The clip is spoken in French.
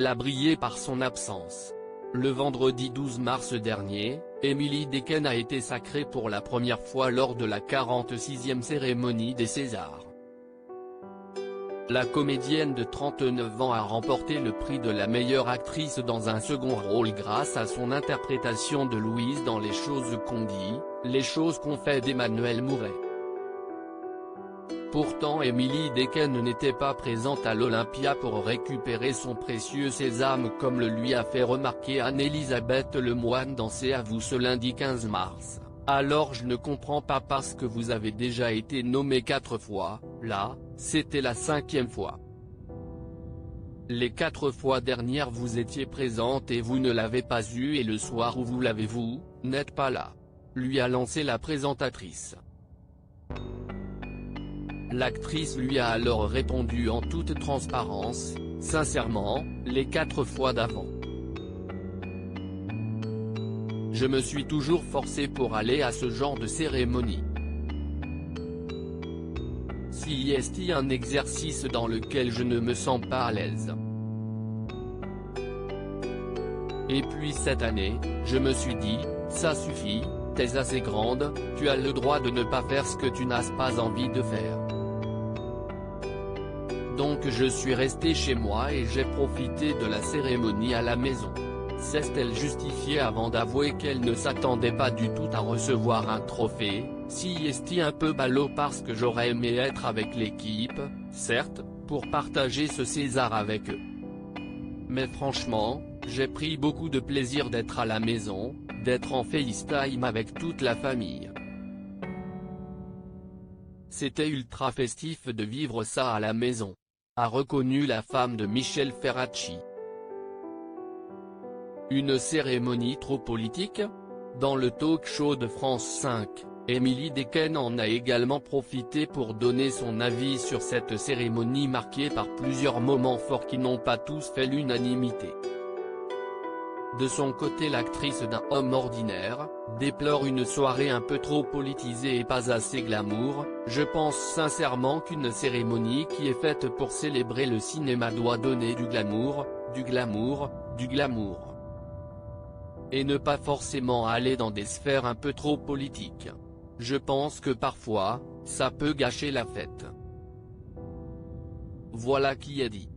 Elle a brillé par son absence. Le vendredi 12 mars dernier, Emily Dequesne a été sacrée pour la première fois lors de la 46e cérémonie des Césars. La comédienne de 39 ans a remporté le prix de la meilleure actrice dans un second rôle grâce à son interprétation de Louise dans Les choses qu'on dit, les choses qu'on fait d'Emmanuel Mouret. Pourtant Emily Dequesne n'était pas présente à l'Olympia pour récupérer son précieux sésame comme le lui a fait remarquer Anne-Elisabeth Lemoine dans C'est à vous ce lundi 15 mars. Alors je ne comprends pas parce que vous avez déjà été nommé 4 fois, là, c'était la 5e fois. Les 4 fois dernières vous étiez présente et vous ne l'avez pas eu et le soir où vous l'avez vous, n'êtes pas là. Lui a lancé la présentatrice. L'actrice lui a alors répondu en toute transparence, sincèrement, les 4 fois d'avant. Je me suis toujours forcée pour aller à ce genre de cérémonie. Si est un exercice dans lequel je ne me sens pas à l'aise. Et puis cette année, je me suis dit, ça suffit, t'es assez grande, tu as le droit de ne pas faire ce que tu n'as pas envie de faire. Donc je suis restée chez moi et j'ai profité de la cérémonie à la maison. S'est-elle justifiée avant d'avouer qu'elle ne s'attendait pas du tout à recevoir un trophée, si est un peu ballot parce que j'aurais aimé être avec l'équipe, certes, pour partager ce César avec eux. Mais franchement, j'ai pris beaucoup de plaisir d'être à la maison, d'être en FaceTime avec toute la famille. C'était ultra festif de vivre ça à la maison, a reconnu la femme de Michel Ferracci. Une cérémonie trop politique? Dans le talk-show de France 5, Emily Dequesne en a également profité pour donner son avis sur cette cérémonie marquée par plusieurs moments forts qui n'ont pas tous fait l'unanimité. De son côté l'actrice d'un homme ordinaire, déplore une soirée un peu trop politisée et pas assez glamour. Je pense sincèrement qu'une cérémonie qui est faite pour célébrer le cinéma doit donner du glamour, du glamour, du glamour. Et ne pas forcément aller dans des sphères un peu trop politiques. Je pense que parfois, ça peut gâcher la fête. Voilà qui est dit.